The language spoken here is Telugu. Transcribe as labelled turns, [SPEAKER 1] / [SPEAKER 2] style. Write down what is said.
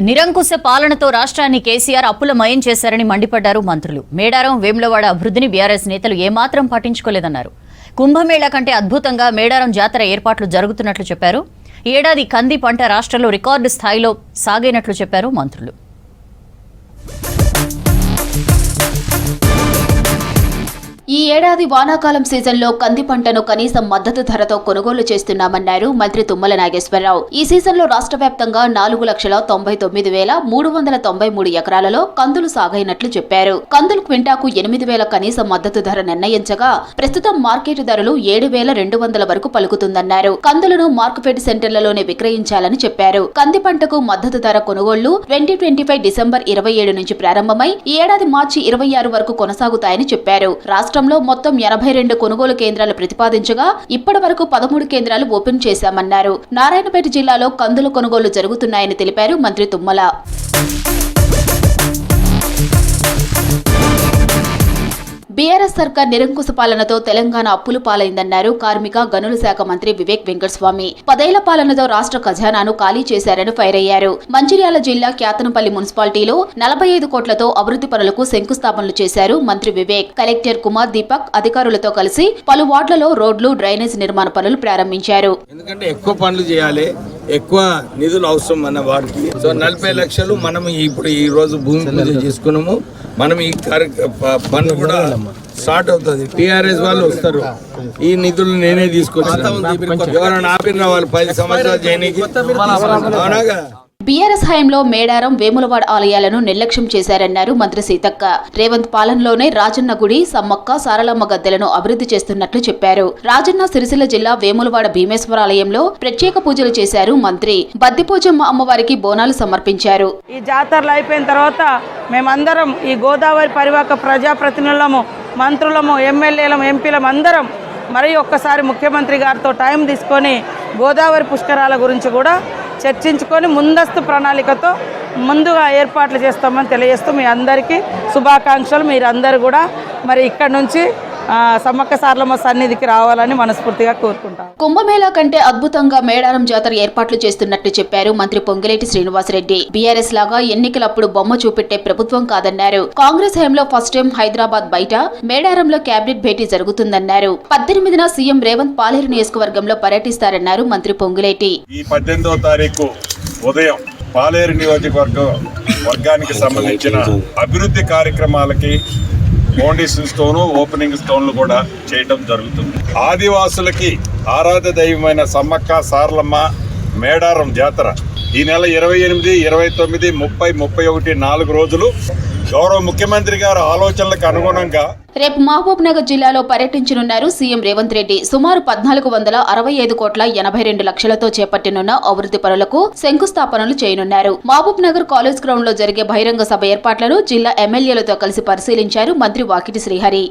[SPEAKER 1] నిరంకుశ పాలనతో రాష్ట్రాన్ని కేసీఆర్ అప్పులమయం చేశారని మండిపడ్డారు మంత్రులు. మేడారం వేములవాడ అభివృద్ధిని బీఆర్ఎస్ నేతలు ఏమాత్రం పట్టించుకోలేదన్నారు. కుంభమేళా కంటే అద్భుతంగా మేడారం జాతర ఏర్పాట్లు జరుగుతున్నట్లు చెప్పారు. ఈ ఏడాది కంది పంట రాష్ట్రంలో రికార్డు స్థాయిలో సాగైనట్లు చెప్పారు మంత్రులు.
[SPEAKER 2] ఈ ఏడాది వానాకాలం సీజన్లో కంది పంటను కనీస మద్దతు ధరతో కొనుగోలు చేస్తున్నామన్నారు మంత్రి తుమ్మల నాగేశ్వరరావు. ఈ సీజన్లో రాష్ట్ర వ్యాప్తంగా 4,99,393 ఎకరాలలో కందులు సాగైనట్లు చెప్పారు. కందులు క్వింటాకు 8,000 కనీస మద్దతు ధర నిర్ణయించగా ప్రస్తుతం మార్కెట్ ధరలు 7,200 వరకు పలుకుతుందన్నారు. కందులను మార్కెట్ సెంటర్లలోనే విక్రయించాలని చెప్పారు. కంది పంటకు మద్దతు ధర కొనుగోళ్లు 2025 డిసెంబర్ 27 నుంచి ప్రారంభమై ఈ ఏడాది మార్చి 26 వరకు కొనసాగుతాయని చెప్పారు. రాష్ట్రంలో మొత్తం 82 కొనుగోలు కేంద్రాలు ప్రతిపాదించగా ఇప్పటి వరకు 13 కేంద్రాలు ఓపెన్ చేశామన్నారు. నారాయణపేట జిల్లాలో కందుల కొనుగోలు జరుగుతున్నాయని తెలిపారు మంత్రి తుమ్మల. బీఆర్ఎస్ సర్కార్ నిరంకుశ పాలనతో తెలంగాణ అప్పులు పాలైందన్నారు కార్మిక గనుల శాఖ మంత్రి వివేక్ వెంకటస్వామి. 10 ఏళ్ల పాలనతో రాష్ట్ర ఖజానాను ఖాళీ చేశారని ఫైర్ అయ్యారు. మంచిర్యాల జిల్లా క్యాతనపల్లి మున్సిపాలిటీలో 45 కోట్లతో అభివృద్ధి పనులకు శంకుస్థాపనలు చేశారు మంత్రి వివేక్. కలెక్టర్ కుమార్ దీపక్ అధికారులతో కలిసి పలు వార్డులలో రోడ్లు, డ్రైనేజ్ నిర్మాణ పనులు ప్రారంభించారు.
[SPEAKER 3] ఎందుకంటే ఎక్కువ పనులు చేయాలి, ఎక్కువ నిధులు అవసరం మన వారికి. సో 40 లక్షలు మనం ఇప్పుడు ఈ రోజు భూమి పూజ చేసుకున్నాము. మనం ఈ పనులు కూడా స్టార్ట్ అవుతుంది. టీఆర్ఎస్ వాళ్ళు వస్తారు, ఈ నిధులు నేనే తీసుకొచ్చాను. ఎవరైనా ఆపిన వాళ్ళు 10 సంవత్సరాలు చేయనీకి అవునాగా.
[SPEAKER 2] బీఆర్ఎస్ హయాంలో మేడారం, వేములవాడ ఆలయాలను నిర్లక్ష్యం చేశారన్నారు మంత్రి సీతక్క. రేవంత్ పాలనలోనే రాజన్న గుడి, సమ్మక్క, సారలమ్మ గద్దెలను అభివృద్ధి చేస్తున్నట్లు చెప్పారు. రాజన్న సిరిసిల్ల జిల్లా వేములవాడ భీమేశ్వర ఆలయంలో ప్రత్యేక పూజలు చేశారు మంత్రి. బద్దిపోచమ్మ అమ్మవారికి బోనాలు సమర్పించారు.
[SPEAKER 4] ఈ జాతరలు అయిపోయిన తర్వాత మేమందరం ఈ గోదావరి పరివాహక ప్రజాప్రతినిధులము, మంత్రులము, ఎమ్మెల్యేలము, ఎంపీలము అందరం మరి ఒక్కసారి ముఖ్యమంత్రి గారితో టైం తీసుకొని గోదావరి పుష్కరాల గురించి కూడా చర్చించుకొని ముందస్తు ప్రణాళికతో ముందుగా ఏర్పాట్లు చేస్తామని తెలియజేస్తూ మీ అందరికీ శుభాకాంక్షలు. మీరందరూ కూడా మరి ఇక్కడ నుంచి సమ్మక్క సారలమ్మ సన్నిధికి రావాలని మనస్ఫూర్తిగా కోరుకుంటాం.
[SPEAKER 2] కుంభమేళా కంటే అద్భుతంగా మేడారం జాతర ఏర్పాట్లు చేస్తున్నట్టు చెప్పారు మంత్రి పొంగిలేటి శ్రీనివాసరెడ్డి. బీఆర్ఎస్ లాగా ఎన్నికలప్పుడు బొమ్మ చూపెట్టే ప్రభుత్వం కాదన్నారు. కాంగ్రెస్ హయాంలో ఫస్ట్ టైం హైదరాబాద్ బయట మేడారంలో కేబినెట్ భేటీ జరుగుతుందన్నారు. 18న సీఎం రేవంత్ పాలేరు నియోజకవర్గంలో పర్యటిస్తారన్నారు మంత్రి పొంగిలేటి.
[SPEAKER 5] ఈ 18వ తారీఖు ఉదయం పాలేరు నియోజకవర్గానికి సంబంధించిన అభివృద్ధి కార్యక్రమాలకి ఫౌండేషన్ స్టోను, ఓపెనింగ్ స్టోన్లు కూడా చేయటం జరుగుతుంది. ఆదివాసులకి ఆరాధ్య దైవమైన సమ్మక్క సారలమ్మ మేడారం జాతర ఈ నెల 28, 29, 30, 31 4 రోజులు గౌరవ ముఖ్యమంత్రి గారి ఆలోచనలకు అనుగుణంగా
[SPEAKER 2] రేపు మహబూబ్ నగర్ జిల్లాలో పర్యటించనున్నారు సీఎం రేవంత్ రెడ్డి. సుమారు 1465,82 లక్షలతో చేపట్టనున్న అభివృద్ధి పనులకు శంకుస్థాపనలు చేయనున్నారు. మహబూబ్ నగర్ కాలేజ్ గ్రౌండ్ లో జరిగే బహిరంగ సభ ఏర్పాట్లను జిల్లా ఎమ్మెల్యేలతో కలిసి పరిశీలించారు మంత్రి వాకిటి శ్రీహరి.